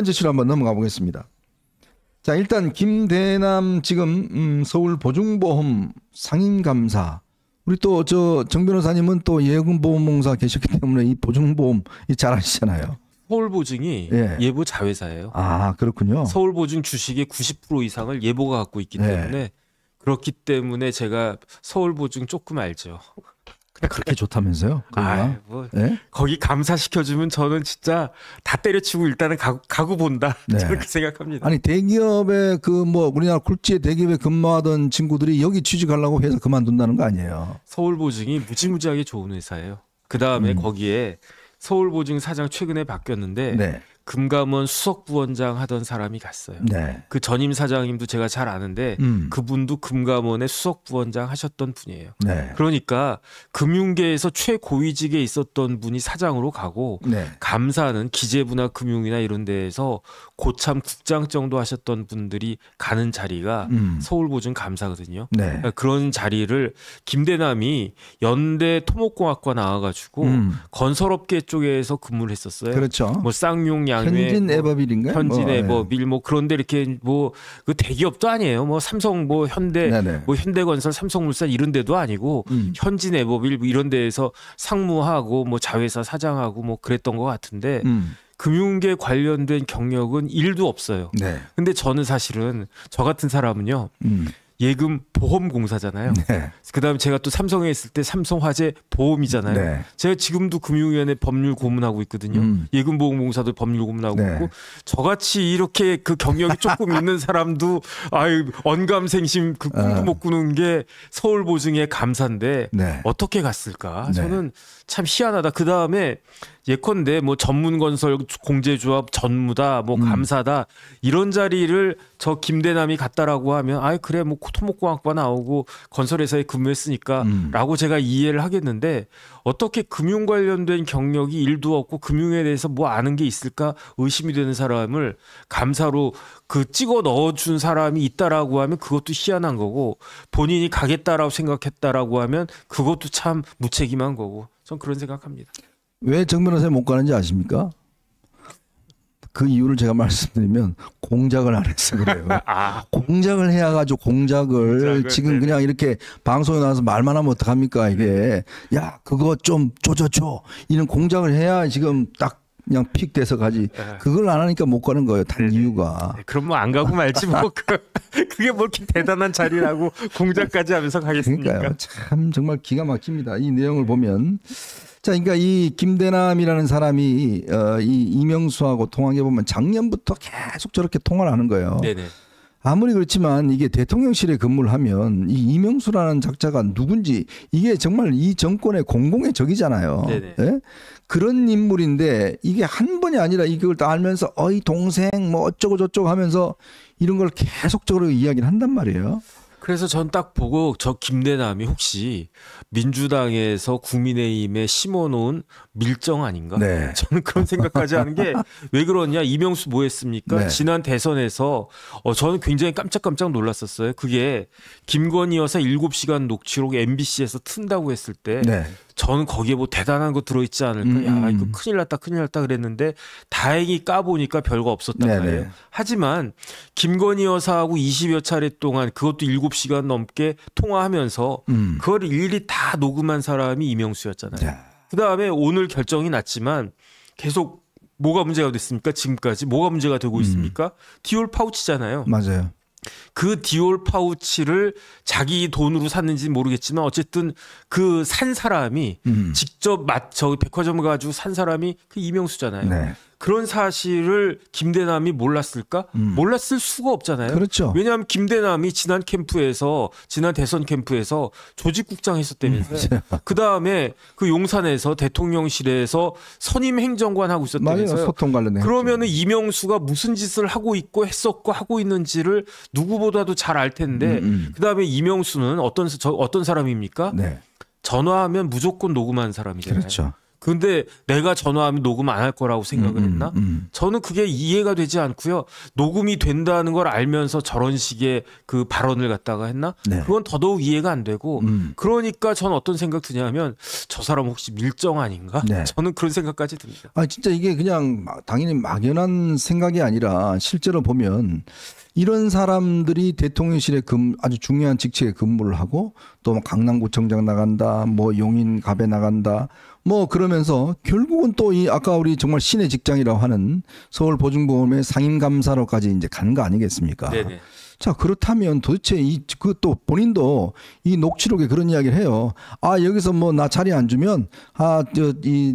제시로 한번 넘어가 보겠습니다. 자, 일단 김대남 지금 서울 보증보험 상임감사, 우리 또 정 변호사님은 또 예금보험공사 계셨기 때문에 이 보증보험 잘 아시잖아요. 서울보증이 예. 예보 자회사예요. 아, 그렇군요. 서울보증 주식의 90% 이상을 예보가 갖고 있기 때문에 그렇기 때문에 제가 서울보증 조금 알죠. 그렇게 좋다면서요? 네? 거기 감사시켜주면 저는 진짜 다 때려치고 일단은 가고 본다. 네. 저렇게 생각합니다. 아니, 대기업에 우리나라 굴지의 대기업에 근무하던 친구들이 여기 취직하려고 회사 그만둔다는 거 아니에요? 서울보증이 무지무지하게 좋은 회사예요. 그 다음에 거기에 서울보증 사장 최근에 바뀌었는데 네. 금감원 수석부원장 하던 사람이 갔어요. 네. 그 전임 사장님도 제가 잘 아는데 그분도 금감원의 수석부원장 하셨던 분이에요. 네. 그러니까 금융계에서 최고위직에 있었던 분이 사장으로 가고 네. 감사는 기재부나 금융이나 이런 데에서 고참 국장 정도 하셨던 분들이 가는 자리가 서울보증 감사거든요. 네. 그러니까 그런 자리를 김대남이 연대 토목공학과 나와가지고 건설업계 쪽에서 근무를 했었어요. 그렇죠. 뭐 쌍용 현진 에버빌인가요? 현진 에버빌 그런데 이렇게 그 대기업도 아니에요. 뭐 삼성 현대 네네. 현대건설 삼성물산 이런 데도 아니고 현진 에버빌 이런 데에서 상무하고 자회사 사장하고 그랬던 것 같은데 금융계 관련된 경력은 1도 없어요. 네. 근데 저는 사실은 저 같은 사람은요. 예금 보험공사잖아요. 네. 그다음에 제가 또 삼성에 있을 때 삼성화재 보험이잖아요. 네. 제가 지금도 금융위원회 법률 고문하고 있거든요. 예금보험공사도 법률 고문하고 네. 있고 저같이 이렇게 그 경력이 조금 있는 사람도 언감생심 꿈도 못 꾸는 게 서울보증의 감사인데 네. 어떻게 갔을까? 네. 저는 참 희한하다. 그다음에 예컨대 전문건설 공제조합 전무다 감사다 이런 자리를 저 김대남이 갔다라고 하면 그래 토목공학과 나오고 건설회사에 근무했으니까 라고 제가 이해를 하겠는데 어떻게 금융 관련된 경력이 1도 없고 금융에 대해서 아는 게 있을까 의심이 되는 사람을 감사로 찍어 넣어준 사람이 있다라고 하면 그것도 희한한 거고 본인이 가겠다라고 생각했다라고 하면 그것도 참 무책임한 거고 전 그런 생각합니다. 왜 정 변호사님 못 가는지 아십니까? 그 이유를 제가 말씀드리면 공작을 안 해서 그래요. 공작을 해야 가지고 공작을 지금 그냥 이렇게 방송에 나와서 말만 하면 어떡합니까 이게. 야 그거 좀 조져줘. 이런 공작을 해야 지금 딱 그냥 픽 돼서 가지. 그걸 안 하니까 못 가는 거예요. 단 이유가. 그럼 안 가고 말지 그게 뭐 이렇게 대단한 자리라고 공작까지 하면서 가겠습니까? 그러니까요. 참 정말 기가 막힙니다. 이 내용을 보면. 자, 그러니까 이 김대남이라는 사람이 이 이명수하고 통화해 보면 작년부터 계속 저렇게 통화를 하는 거예요. 네네. 아무리 그렇지만 이게 대통령실에 근무를 하면 이 이명수라는 작자가 누군지 이게 정말 이 정권의 공공의 적이잖아요. 네네. 예? 그런 인물인데 이게 한 번이 아니라 이걸 다 알면서 어이 동생 어쩌고 저쩌고 하면서 이런 걸 계속적으로 이야기를 한단 말이에요. 그래서 전 딱 보고 저 김대남이 혹시 민주당에서 국민의힘에 심어놓은 밀정 아닌가? 네. 저는 그런 생각까지 하는 게 왜 그러냐? 이명수 뭐 했습니까? 네. 지난 대선에서 저는 굉장히 깜짝 놀랐었어요. 그게 김건희 여사 7시간 녹취록 MBC에서 튼다고 했을 때 네. 저는 거기에 대단한 거 들어있지 않을까? 야 이거 큰일 났다 그랬는데 다행히 까보니까 별거 없었단 네네. 말이에요. 하지만 김건희 여사하고 20여 차례 동안 그것도 7시간 넘게 통화하면서 그걸 일일이 다 녹음한 사람이 이명수였잖아요. 그다음에 오늘 결정이 났지만 계속 뭐가 문제가 됐습니까? 지금까지 뭐가 문제가 되고 있습니까? 디올 파우치잖아요. 맞아요. 그 디올 파우치를 자기 돈으로 샀는지 모르겠지만 어쨌든 그 산 사람이 직접 백화점을 가지고 산 사람이 그 이명수잖아요. 네. 그런 사실을 김대남이 몰랐을까? 몰랐을 수가 없잖아요. 그렇죠. 왜냐하면 김대남이 지난 대선 캠프에서 조직국장 했었다면서요. 그다음에 그 용산에서 대통령실에서 선임 행정관 하고 있었다면서요. 맞아요. 소통 관련된. 그러면은 이명수가 무슨 짓을 하고 있고 했었고 하고 있는지를 누구보다도 잘 알 텐데 그다음에 이명수는 어떤 사람입니까? 네. 전화하면 무조건 녹음한 사람이잖아요. 그렇죠. 근데 내가 전화하면 녹음 안 할 거라고 생각을 했나? 저는 그게 이해가 되지 않고요. 녹음이 된다는 걸 알면서 저런 식의 그 발언을 갖다가 했나? 네. 그건 더더욱 이해가 안 되고 그러니까 저는 어떤 생각 드냐면 저 사람 혹시 밀정 아닌가? 네. 저는 그런 생각까지 듭니다. 아 진짜 이게 그냥 당연히 막연한 생각이 아니라 실제로 보면 이런 사람들이 대통령실에 아주 중요한 직책에 근무를 하고 또 강남구청장 나간다, 뭐 용인갑에 나간다, 뭐 그러면서 결국은 또 이 아까 우리 정말 신의 직장이라고 하는 서울보증보험의 상임감사로까지 이제 가는 거 아니겠습니까? 네네. 자, 그렇다면 도대체 그 또 본인도 이 녹취록에 그런 이야기를 해요. 아, 여기서 뭐 나 자리 안 주면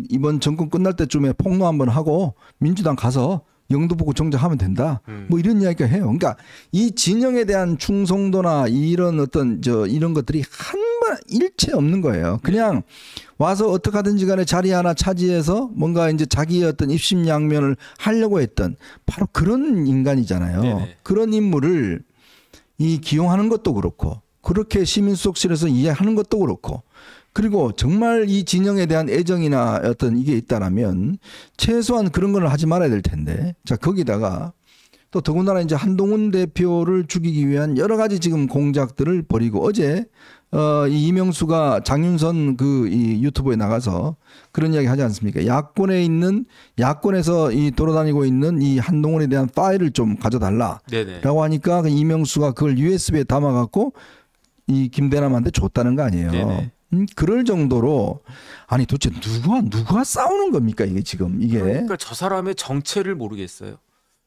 이번 정권 끝날 때쯤에 폭로 한번 하고 민주당 가서 영등포구 정작하면 된다. 뭐 이런 이야기가 해요. 그러니까 이 진영에 대한 충성도나 이런 어떤 이런 것들이 한번 일체 없는 거예요. 그냥 와서 어떻게 하든지 간에 자리 하나 차지해서 뭔가 이제 자기의 어떤 입심양면을 하려고 했던 바로 그런 인간이잖아요. 네네. 그런 인물을 기용하는 것도 그렇고 그렇게 시민수석실에서 이해하는 것도 그렇고 그리고 정말 이 진영에 대한 애정이나 어떤 이게 있다라면 최소한 그런 걸 하지 말아야 될 텐데. 자, 거기다가 또 더군다나 이제 한동훈 대표를 죽이기 위한 여러 가지 지금 공작들을 벌이고 어제 이 이명수가 장윤선 이 유튜브에 나가서 그런 이야기 하지 않습니까? 야권에서 돌아다니고 있는 이 한동훈에 대한 파일을 좀 가져달라라고 하니까 그 이명수가 그걸 USB에 담아갖고 이 김대남한테 줬다는 거 아니에요. 네네. 그럴 정도로 아니 도대체 누가 싸우는 겁니까 이게 지금 이게. 그러니까 저 사람의 정체를 모르겠어요.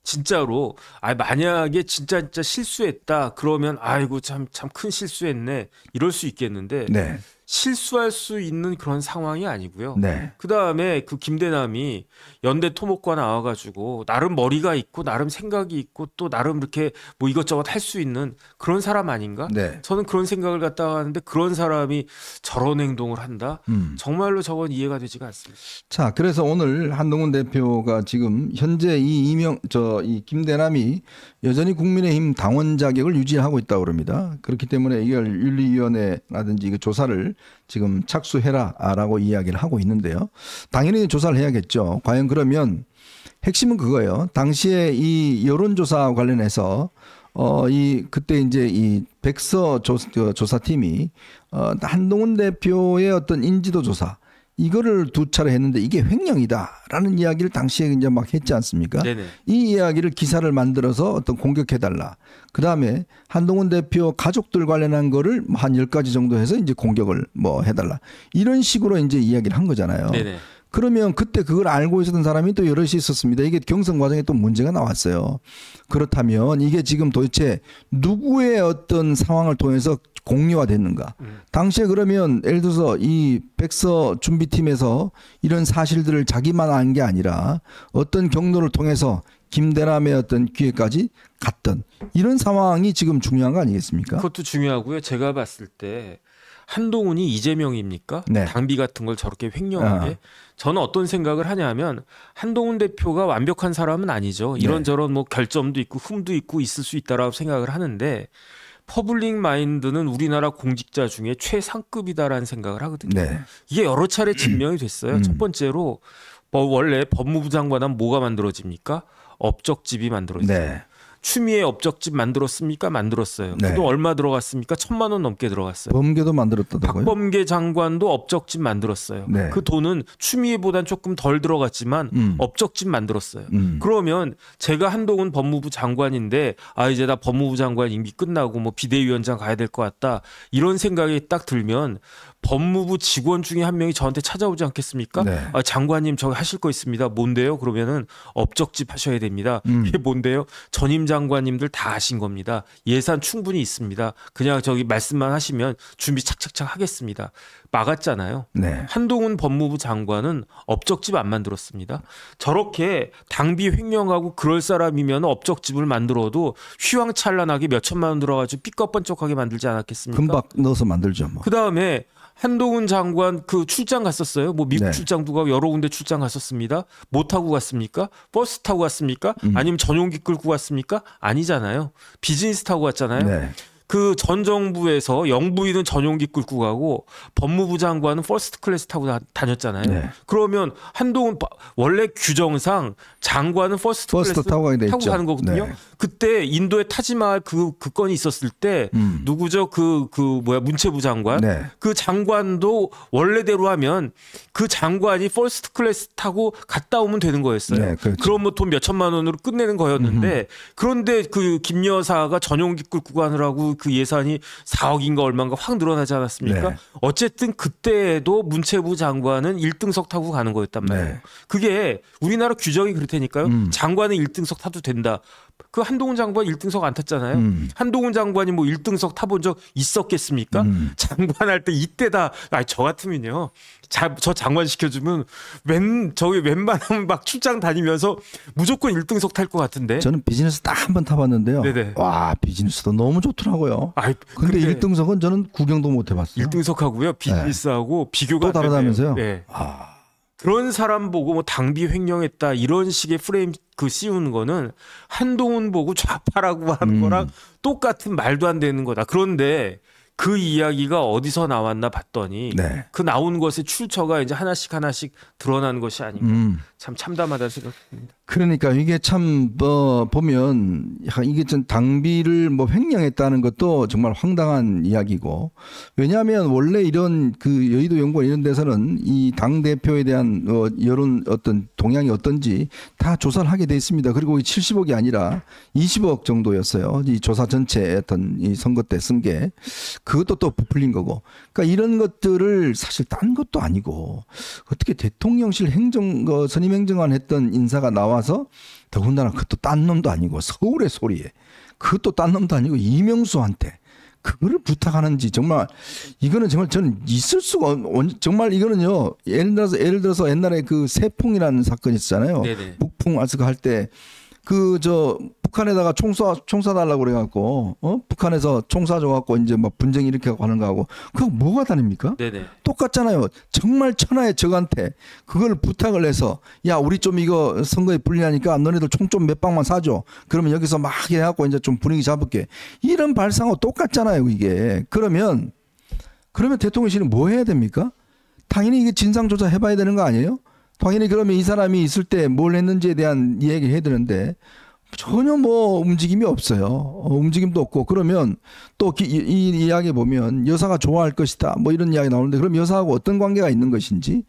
진짜로 만약에 진짜 실수했다 그러면 아이고 참 큰 실수했네 이럴 수 있겠는데 네. 실수할 수 있는 그런 상황이 아니고요. 네. 그다음에 그 김대남이 연대 토목과 나와가지고 나름 머리가 있고 나름 생각이 있고 또 나름 이렇게 뭐 이것저것 할 수 있는 그런 사람 아닌가? 네. 저는 그런 생각을 갖다가 하는데 그런 사람이 저런 행동을 한다? 정말로 저건 이해가 되지가 않습니다. 자, 그래서 오늘 한동훈 대표가 지금 현재 이 김대남이 여전히 국민의힘 당원 자격을 유지하고 있다고 그럽니다. 그렇기 때문에 이걸 윤리위원회라든지 그 조사를 지금 착수해라라고 이야기를 하고 있는데요. 당연히 조사를 해야겠죠. 과연 그러면 핵심은 그거예요. 당시에 이 여론조사 관련해서 그때 이제 이 백서 조사팀이 한동훈 대표의 어떤 인지도 조사 이거를 2차례 했는데 이게 횡령이다라는 이야기를 당시에 이제 막 했지 않습니까? 네네. 이 이야기를 기사를 만들어서 어떤 공격해달라. 그 다음에 한동훈 대표 가족들 관련한 거를 한 10가지 정도 해서 이제 공격을 뭐 해달라. 이런 식으로 이제 이야기를 한 거잖아요. 네네. 그러면 그때 그걸 알고 있었던 사람이 또 여럿이 있었습니다. 이게 경선 과정에 또 문제가 나왔어요. 그렇다면 이게 지금 도대체 누구의 어떤 상황을 통해서 공유화됐는가? 당시에 그러면 예를 들어서 이 백서 준비팀에서 이런 사실들을 자기만 안 게 아니라 어떤 경로를 통해서 김대남의 어떤 귀에까지 갔던 이런 상황이 지금 중요한 거 아니겠습니까? 그것도 중요하고요. 제가 봤을 때 한동훈이 이재명입니까? 네. 당비 같은 걸 저렇게 횡령하게. 저는 어떤 생각을 하냐면 한동훈 대표가 완벽한 사람은 아니죠. 이런저런 뭐 결점도 있고 흠도 있고 있을 수 있다라고 생각을 하는데 퍼블릭 마인드는 우리나라 공직자 중에 최상급이다라는 생각을 하거든요. 네. 이게 여러 차례 증명이 됐어요. 첫 번째로 원래 법무부 장관은 뭐가 만들어집니까? 업적집이 만들어지죠. 네. 추미애 업적집 만들었습니까? 만들었어요. 네. 그돈 얼마 들어갔습니까? 1,000만 원 넘게 들어갔어요. 범계도 만들었다고요? 박범계 장관도 업적집 만들었어요. 네. 그 돈은 추미애보단 조금 덜 들어갔지만 업적집 만들었어요. 그러면 제가 한동훈 법무부 장관인데 이제 나 법무부 장관 임기 끝나고 뭐 비대위원장 가야 될 것 같다. 이런 생각이 딱 들면 법무부 직원 중에 한 명이 저한테 찾아오지 않겠습니까? 네. 장관님 저기 하실 거 있습니다. 뭔데요? 그러면은 업적집 하셔야 됩니다. 이게 뭔데요? 전임 장관님들 다 하신 겁니다. 예산 충분히 있습니다. 그냥 저기 말씀만 하시면 준비 착착착 하겠습니다. 막았잖아요. 네. 한동훈 법무부 장관은 업적집 안 만들었습니다. 저렇게 당비 횡령하고 그럴 사람이면 업적집을 만들어도 휘황찬란하게 몇 천만 원 들어가지고 삐까뻔쩍하게 만들지 않았겠습니까? 금방 넣어서 만들죠. 뭐. 그다음에 한동훈 장관 그 출장 갔었어요. 뭐 미국 네. 출장도 가고 여러 군데 출장 갔었습니다. 뭐 타고 갔습니까? 버스 타고 갔습니까? 아니면 전용기 끌고 갔습니까? 아니잖아요. 비즈니스 타고 갔잖아요. 네. 그 전 정부에서 영부인은 전용기 끌고 가고 법무부 장관은 퍼스트 클래스 타고 다녔잖아요. 네. 그러면 한동훈 원래 규정상 장관은 퍼스트 클래스 타고 가는 거거든요. 네. 그때 인도에 타지마할 그 건이 있었을 때 누구죠? 문체부 장관. 네. 그 장관도 원래대로 하면 그 장관이 퍼스트 클래스 타고 갔다 오면 되는 거였어요. 네, 그렇죠. 그럼 뭐 돈 몇천만 원으로 끝내는 거였는데 그런데 그 김 여사가 전용기 끌고 가느라고 그 예산이 4억인가 얼마인가 확 늘어나지 않았습니까? 네. 어쨌든 그때도 문체부 장관은 1등석 타고 가는 거였단 말이에요. 네. 그게 우리나라 규정이 그렇다니까요. 장관은 1등석 타도 된다. 그 한동훈 장관 1등석 안 탔잖아요. 한동훈 장관이 뭐 1등석 타본 적 있었겠습니까? 장관 할 때 이때다. 저 같으면요. 저 장관 시켜주면 저기 웬만하면 막 출장 다니면서 무조건 1등석 탈 것 같은데. 저는 비즈니스 딱 한 번 타봤는데요. 네네. 와, 비즈니스도 너무 좋더라고요. 근데 1등석은 저는 구경도 못 해봤어요. 1등석하고요. 비즈니스하고 비교가 또 다르다면서요? 네. 그런 사람 보고 뭐 당비 횡령했다 이런 식의 프레임 씌우는 거는 한동훈 보고 좌파라고 하는 거랑 똑같은 말도 안 되는 거다. 그런데 그 이야기가 어디서 나왔나 봤더니 네. 그 나온 것의 출처가 이제 하나씩 드러나는 것이 아닌가. 참 참담하다 생각합니다. 그러니까 이게 참 보면 이게 좀 당비를 뭐 횡령했다는 것도 정말 황당한 이야기고, 왜냐하면 원래 이런 그 여의도 연구원 이런 데서는 이 당 대표에 대한 여론 어떤 동향이 어떤지 다 조사를 하게 돼 있습니다. 그리고 이 70억이 아니라 20억 정도였어요. 이 조사 전체 어떤 이 선거 때 쓴 게. 그것도 또 부풀린 거고. 그러니까 이런 것들을 사실 딴 것도 아니고 어떻게 대통령실 선임 행정관 했던 인사가 나와서 더군다나 그것도 딴 놈도 아니고 서울의 소리에 그것도 딴 놈도 아니고 이명수한테 그거를 부탁하는지 정말 이거는 정말 저는 있을 수가 정말 이거는요. 예를 들어서 옛날에 그 세풍이라는 사건이 있었잖아요. 네네. 북풍 아스카 할 때 북한에다가 총 쏴달라고 그래갖고, 북한에서 총 쏴줘갖고 이제 막 분쟁 일으키고 하는 거하고, 그거 뭐가 다릅니까? 네네. 똑같잖아요. 정말 천하의 적한테 그걸 부탁을 해서, 야, 우리 좀 이거 선거에 불리하니까 너네들 총 좀 몇 방만 쏴줘. 그러면 여기서 막 해갖고 이제 좀 분위기 잡을게. 이런 발상하고 똑같잖아요, 이게. 그러면 대통령실은 뭐 해야 됩니까? 당연히 이게 진상조사 해봐야 되는 거 아니에요? 당연히 그러면 이 사람이 있을 때 뭘 했는지에 대한 이야기를 해야 되는데 전혀 뭐 움직임이 없어요. 움직임도 없고, 그러면 또 이 이야기 보면 여사가 좋아할 것이다 뭐 이런 이야기 나오는데, 그럼 여사하고 어떤 관계가 있는 것인지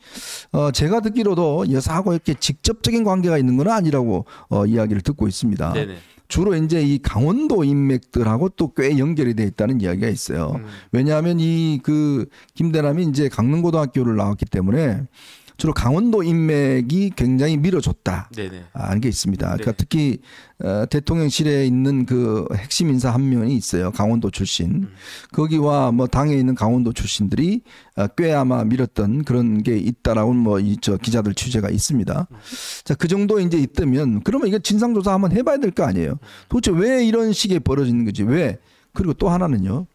제가 듣기로도 여사하고 이렇게 직접적인 관계가 있는 건 아니라고 이야기를 듣고 있습니다. 네네. 주로 이제 이 강원도 인맥들하고 또 꽤 연결이 돼 있다는 이야기가 있어요. 왜냐하면 김대남이 이제 강릉고등학교를 나왔기 때문에 주로 강원도 인맥이 굉장히 밀어줬다. 네네. 하는 게 있습니다. 그러니까 네. 특히 대통령실에 있는 그 핵심 인사 한 명이 있어요. 강원도 출신. 거기와 뭐 당에 있는 강원도 출신들이 꽤 아마 밀었던 그런 게 있다라고는 뭐 기자들 취재가 있습니다. 자, 그 정도 이제 있다면 그러면 이게 진상조사 한번 해봐야 될 거 아니에요. 도대체 왜 이런 식의 벌어지는 거지? 왜? 그리고 또 하나는요.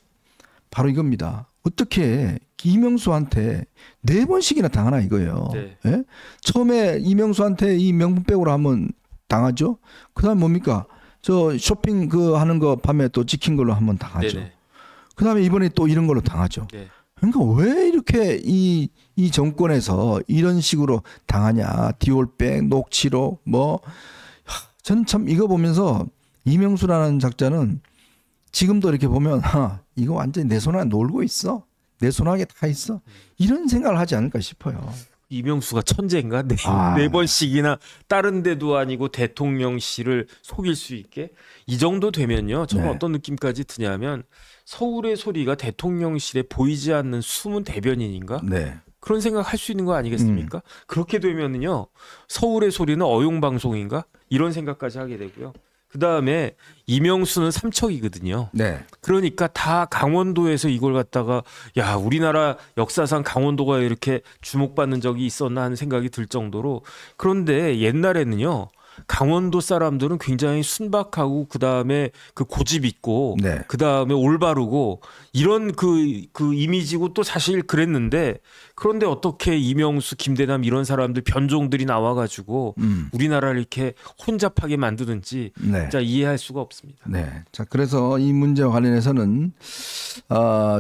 바로 이겁니다. 어떻게 이명수한테 4번씩이나 당하나 이거예요. 네. 예? 처음에 이명수한테 이 명분백으로 한번 당하죠. 그다음 뭡니까? 저 쇼핑 하는 거 밤에 또 찍힌 걸로 한번 당하죠. 네네. 그다음에 이번에 또 이런 걸로 당하죠. 네. 그러니까 왜 이렇게 이 정권에서 이런 식으로 당하냐? 디올백, 녹취록 저는 참 이거 보면서 이명수라는 작자는 지금도 이렇게 보면 이거 완전히 내 손 안에 놀고 있어. 내 손 안에 다 있어. 이런 생각을 하지 않을까 싶어요. 이명수가 천재인가? 네 번씩이나 다른 데도 아니고 대통령실을 속일 수 있게? 이 정도 되면요. 저는 네. 어떤 느낌까지 드냐면 서울의 소리가 대통령실에 보이지 않는 숨은 대변인인가? 네. 그런 생각 할 수 있는 거 아니겠습니까? 그렇게 되면은요. 서울의 소리는 어용방송인가? 이런 생각까지 하게 되고요. 그 다음에 이명수는 삼척이거든요. 네. 그러니까 다 강원도에서 이걸 갖다가 야, 우리나라 역사상 강원도가 이렇게 주목받는 적이 있었나 하는 생각이 들 정도로. 그런데 옛날에는요. 강원도 사람들은 굉장히 순박하고 그다음에 그 고집 있고 네. 그다음에 올바르고 이런 그 이미지고 또 사실 그랬는데 그런데 어떻게 이명수, 김대남 이런 사람들 변종들이 나와가지고 우리나라를 이렇게 혼잡하게 만드는지 네. 진짜 이해할 수가 없습니다. 네. 자, 그래서 이 문제와 관련해서는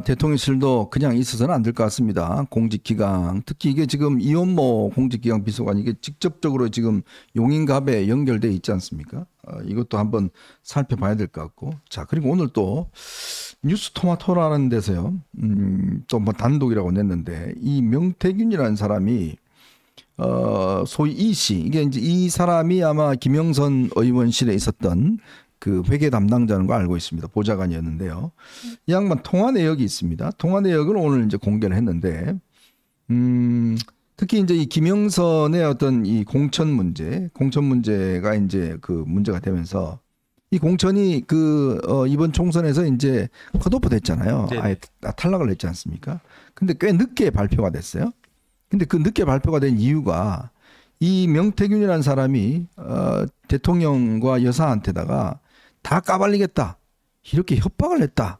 대통령실도 그냥 있어서는 안 될 것 같습니다. 공직기강, 특히 이게 지금 이원모 공직기강 비서관 이게 직접적으로 지금 용인갑에 연결돼 있지 않습니까? 이것도 한번 살펴봐야 될 것 같고. 자, 그리고 오늘 또 뉴스 토마토라는 데서요, 또 뭐 단독이라고 냈는데 이 명태균이라는 사람이 소위 이 씨, 이게 이제 이 사람이 아마 김영선 의원실에 있었던 그 회계 담당자는 거 알고 있습니다. 보좌관이었는데요. 이 양반 통화 내역이 있습니다. 통화 내역을 오늘 이제 공개를 했는데, 특히 이제 이 김영선의 어떤 이 공천 문제가 이제 그 문제가 되면서 이 공천이 이번 총선에서 이제 컷오프 됐잖아요. 네네. 아예 탈락을 했지 않습니까? 근데 꽤 늦게 발표가 됐어요. 근데 그 늦게 발표가 된 이유가 이 명태균이라는 사람이 대통령과 여사한테다가 다 까발리겠다 이렇게 협박을 했다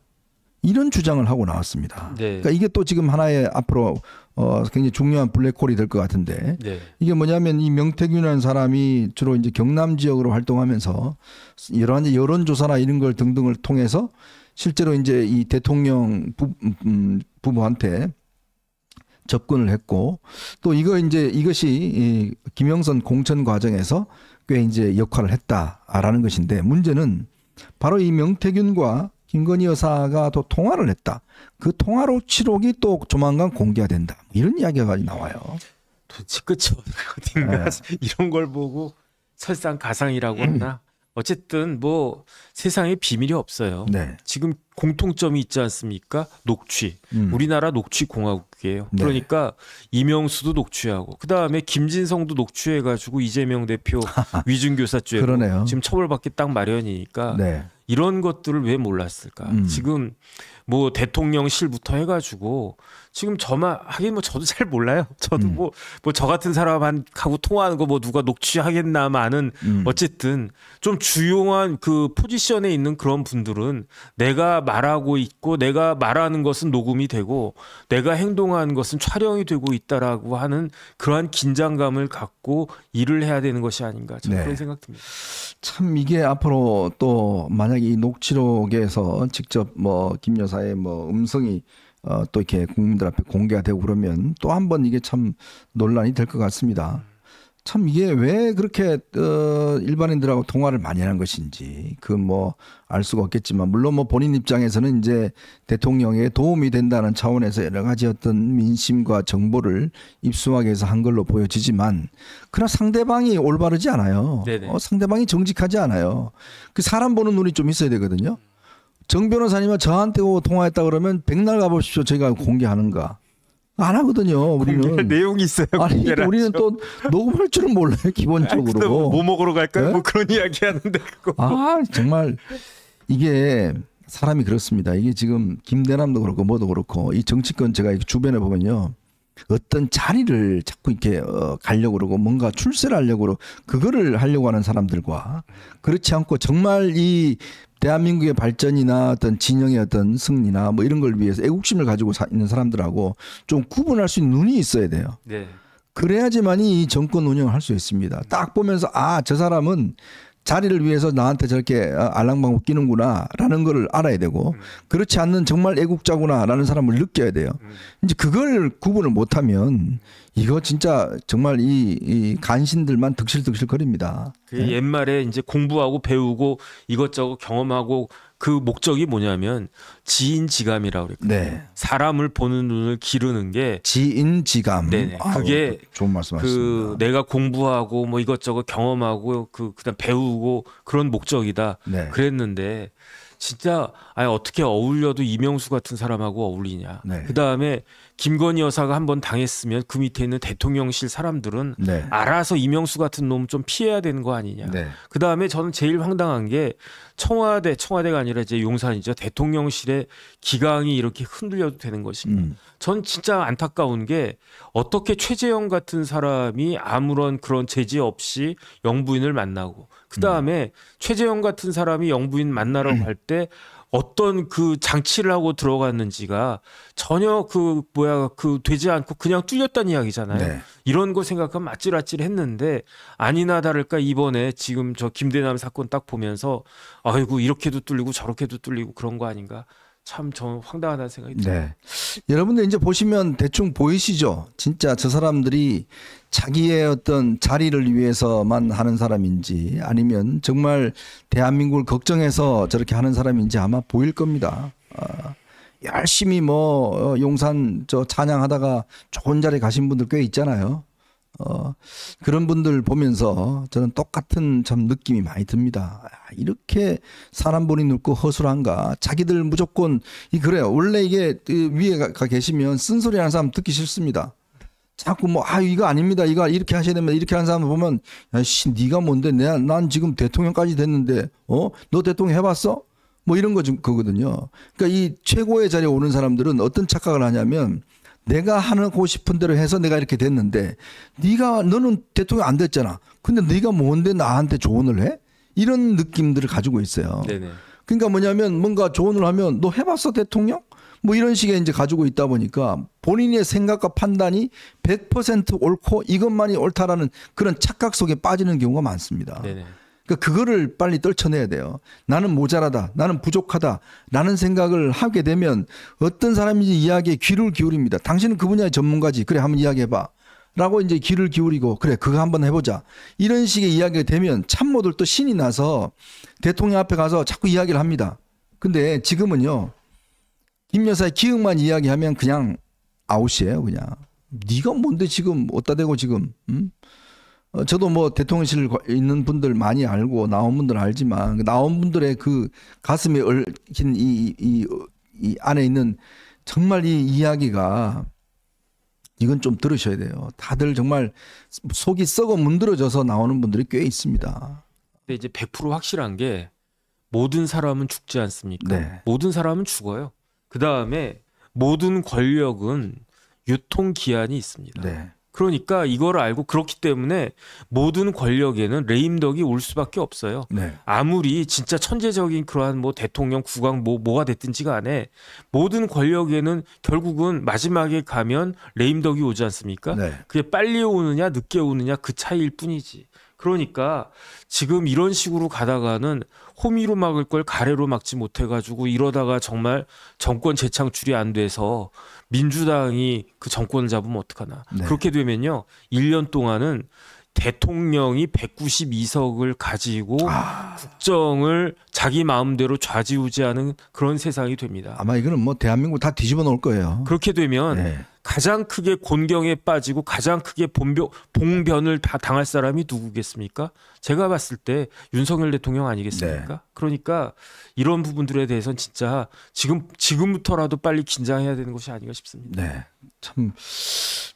이런 주장을 하고 나왔습니다. 네. 그러니까 이게 또 지금 하나의 앞으로 굉장히 중요한 블랙홀이 될 것 같은데 네. 이게 뭐냐면 이 명태균이라는 사람이 주로 이제 경남 지역으로 활동하면서 여러 여론조사나 이런 걸 등등을 통해서 실제로 이제 이 대통령 부부한테 접근을 했고 또 이것이 이 김영선 공천 과정에서 꽤 이제 역할을 했다라는 것인데 문제는 바로 이 명태균과 김건희 여사가 또 통화를 했다. 그 통화 녹취록이 또 조만간 공개가 된다. 이런 이야기가 나와요. 도대체 끝이 어딘가 이런 걸 보고 설상가상이라고 하나. 어쨌든 뭐 세상에 비밀이 없어요. 네. 지금 공통점이 있지 않습니까? 녹취. 우리나라 녹취 공화국이에요. 네. 그러니까 이명수도 녹취하고 그다음에 김진성도 녹취해가지고 이재명 대표 위증교사죄로 그러네요. 지금 처벌받기 딱 마련이니까 네. 이런 것들을 왜 몰랐을까? 지금 뭐 대통령실부터 해가지고 지금 저만 하긴 뭐 저도 잘 몰라요. 저도 뭐 저 같은 사람하고 통화하는 거 뭐 누가 녹취하겠나마는 어쨌든 좀 주요한 그 포지션에 있는 그런 분들은 내가 말하고 있고 내가 말하는 것은 녹음이 되고 내가 행동하는 것은 촬영이 되고 있다라고 하는 그러한 긴장감을 갖고 일을 해야 되는 것이 아닌가 저는 네. 그런 생각듭니다. 참 이게 앞으로 또 만약에 이 녹취록에서 직접 뭐 김 여사의 뭐 음성이 또 이렇게 국민들 앞에 공개가 되고 그러면 또 한 번 이게 참 논란이 될 것 같습니다. 참 이게 왜 그렇게 일반인들하고 통화를 많이 하는 것인지 그 뭐 알 수가 없겠지만 물론 뭐 본인 입장에서는 이제 대통령에 도움이 된다는 차원에서 여러 가지 어떤 민심과 정보를 입수하기 위해서 한 걸로 보여지지만 그러나 상대방이 올바르지 않아요. 상대방이 정직하지 않아요. 그 사람 보는 눈이 좀 있어야 되거든요. 정 변호사님은 저한테 통화했다 그러면 백날 가보십시오. 저희가 공개하는가. 안 하거든요. 우리는 내용이 있어요. 아니 우리는 또 녹음할 줄은 몰라요. 기본적으로. 뭐 먹으러 갈까요? 네? 뭐 그런 이야기 하는데 그거. 정말 이게 사람이 그렇습니다. 이게 지금 김대남도 그렇고 뭐도 그렇고 이 정치권 제가 주변에 보면요. 어떤 자리를 자꾸 이렇게 가려고 그러고 뭔가 출세를 하려고 그러고 그거를 하려고 하는 사람들과 그렇지 않고 정말 이 대한민국의 발전이나 어떤 진영의 어떤 승리나 뭐 이런 걸 위해서 애국심을 가지고 있는 사람들하고 좀 구분할 수 있는 눈이 있어야 돼요. 네. 그래야지만이 이 정권 운영을 할 수 있습니다. 딱 보면서 저 사람은 자리를 위해서 나한테 저렇게 알랑방구 끼는구나 라는 걸 알아야 되고 그렇지 않는 정말 애국자구나 라는 사람을 느껴야 돼요. 이제 그걸 구분을 못하면 이거 진짜 정말 이 간신들만 득실득실 거립니다. 그 옛말에 이제 공부하고 배우고 이것저것 경험하고 그 목적이 뭐냐면 지인지감이라고 그랬거든요. 네. 사람을 보는 눈을 기르는 게 지인지감. 네네. 그게 좋은 말씀하셨습니다. 내가 공부하고 뭐 이것저것 경험하고 그다음 배우고 그런 목적이다. 네. 그랬는데 진짜 어떻게 어울려도 이명수 같은 사람하고 어울리냐. 네. 그다음에 김건희 여사가 한번 당했으면 그 밑에 있는 대통령실 사람들은 네. 알아서 이명수 같은 놈 좀 피해야 되는 거 아니냐. 네. 그다음에 저는 제일 황당한 게 청와대가 아니라 이제 용산이죠. 대통령실의 기강이 이렇게 흔들려도 되는 것인가. 전 진짜 안타까운 게 어떻게 최재형 같은 사람이 아무런 그런 제재 없이 영부인을 만나고 그다음에 최재형 같은 사람이 영부인 만나러 갈 때 어떤 그 장치를 하고 들어갔는지가 전혀 그 되지 않고 그냥 뚫렸다는 이야기잖아요. 네. 이런 거 생각하면 아찔아찔했는데 아니나 다를까 이번에 지금 저 김대남 사건 딱 보면서 아이고 이렇게도 뚫리고 저렇게도 뚫리고 그런 거 아닌가. 참 저는 황당하다는 생각이 들어요. 네. 여러분들 이제 보시면 대충 보이시죠? 진짜 저 사람들이 자기의 어떤 자리를 위해서만 하는 사람인지 아니면 정말 대한민국을 걱정해서 저렇게 하는 사람인지 아마 보일 겁니다. 열심히 뭐 용산 저 찬양하다가 좋은 자리에 가신 분들 꽤 있잖아요. 그런 분들 보면서 저는 똑같은 참 느낌이 많이 듭니다. 이렇게 사람 보니 늙고 허술한가? 자기들 무조건 그래요. 원래 이게 위에 가 계시면 쓴소리 하는 사람 듣기 싫습니다. 자꾸 뭐 이거 아닙니다. 이거 이렇게 하셔야 됩니다. 이렇게 하는 사람 보면 야씨 네가 뭔데? 난 지금 대통령까지 됐는데 너 대통령 해봤어? 뭐 이런 거거든요. 그러니까 이 최고의 자리에 오는 사람들은 어떤 착각을 하냐면 내가 하고 싶은 대로 해서 내가 이렇게 됐는데 너는 대통령 안 됐잖아. 근데 네가 뭔데 나한테 조언을 해? 이런 느낌들을 가지고 있어요. 네네. 그러니까 뭐냐면 뭔가 조언을 하면 너 해봤어 대통령? 뭐 이런 식의 이제 가지고 있다 보니까 본인의 생각과 판단이 100% 옳고 이것만이 옳다라는 그런 착각 속에 빠지는 경우가 많습니다. 네네. 그러니까 그거를 빨리 떨쳐내야 돼요. 나는 모자라다. 나는 부족하다. 라는 생각을 하게 되면 어떤 사람인지 이야기에 귀를 기울입니다. 당신은 그 분야의 전문가지. 그래 한번 이야기해봐. 라고 이제 귀를 기울이고 그래 그거 한번 해보자. 이런 식의 이야기가 되면 참모들도 신이 나서 대통령 앞에 가서 자꾸 이야기를 합니다. 근데 지금은요. 김 여사의 기억만 이야기하면 그냥 아웃이에요. 그냥. 네가 뭔데 지금 어디다 대고 지금. 저도 뭐 대통령실 있는 분들 많이 알고 나온 분들 알지만 나온 분들의 그 가슴에 얽힌 이 안에 있는 정말 이 이야기가 이건 좀 들으셔야 돼요. 다들 정말 속이 썩어 문드러져서 나오는 분들이 꽤 있습니다. 근데 이제 100% 확실한 게 모든 사람은 죽지 않습니까? 네. 모든 사람은 죽어요. 그 다음에 모든 권력은 유통기한이 있습니다. 네. 그러니까 이걸 알고 그렇기 때문에 모든 권력에는 레임덕이 올 수밖에 없어요. 네. 아무리 진짜 천재적인 그러한 뭐 대통령 국왕 뭐가 됐든지 간에 모든 권력에는 결국은 마지막에 가면 레임덕이 오지 않습니까? 네. 그게 빨리 오느냐 늦게 오느냐 그 차이일 뿐이지. 그러니까 지금 이런 식으로 가다가는 호미로 막을 걸 가래로 막지 못해가지고 이러다가 정말 정권 재창출이 안 돼서 민주당이 그 정권을 잡으면 어떡하나. 네. 그렇게 되면요. 1년 동안은 대통령이 192석을 가지고 국정을 자기 마음대로 좌지우지하는 그런 세상이 됩니다. 아마 이거는 뭐 대한민국 다 뒤집어 놓을 거예요. 그렇게 되면 네. 가장 크게 곤경에 빠지고 가장 크게 봉변을 다 당할 사람이 누구겠습니까? 제가 봤을 때 윤석열 대통령 아니겠습니까? 네. 그러니까 이런 부분들에 대해서는 진짜 지금부터라도 빨리 긴장해야 되는 것이 아닌가 싶습니다. 네. 참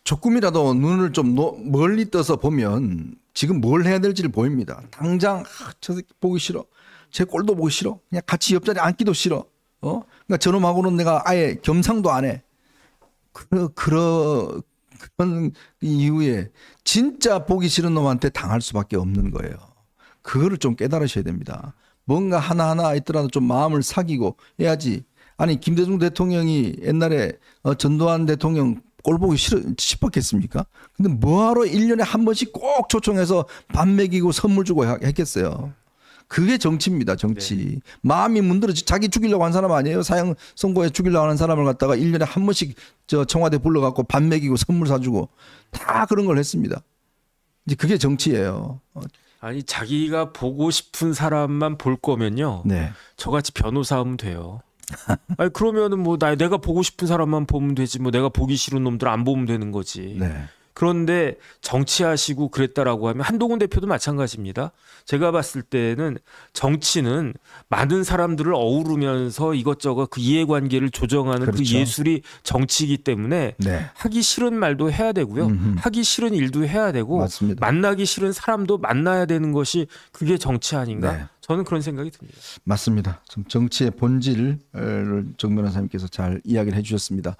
조금이라도 눈을 좀 멀리 떠서 보면 지금 뭘 해야 될지를 보입니다. 당장 저 새끼 보기 싫어. 제 꼴도 보기 싫어. 그냥 같이 옆자리에 앉기도 싫어. 그러니까 저놈하고는 내가 아예 겸상도 안 해. 그런 이후에 진짜 보기 싫은 놈한테 당할 수밖에 없는 거예요. 그거를 좀 깨달으셔야 됩니다. 뭔가 하나하나 있더라도 좀 마음을 사귀고 해야지. 아니 김대중 대통령이 옛날에 전두환 대통령 꼴 보기 싶었겠습니까? 근데 뭐하러 1년에 한 번씩 꼭 초청해서 밥 먹이고 선물 주고 했겠어요. 그게 정치입니다. 정치. 네. 마음이 문드러지 자기 죽이려고 한 사람 아니에요. 사형 선고에 죽이려고 하는 사람을 갖다가 1년에 한 번씩 청와대 불러갖고 밥 먹이고 선물 사주고 다 그런 걸 했습니다. 이제 그게 정치예요. 아니 자기가 보고 싶은 사람만 볼 거면요. 네. 저같이 변호사 하면 돼요. 아니 그러면은 뭐 내가 보고 싶은 사람만 보면 되지 뭐 내가 보기 싫은 놈들 안 보면 되는 거지. 네. 그런데 정치하시고 그랬다라고 하면 한동훈 대표도 마찬가지입니다. 제가 봤을 때는 정치는 많은 사람들을 어우르면서 이것저것 그 이해관계를 조정하는 그렇죠. 그 예술이 정치이기 때문에 네. 하기 싫은 말도 해야 되고요. 하기 싫은 일도 해야 되고 맞습니다. 만나기 싫은 사람도 만나야 되는 것이 그게 정치 아닌가? 네. 저는 그런 생각이 듭니다. 맞습니다. 좀 정치의 본질을 정 변호사님께서 잘 이야기를 해주셨습니다.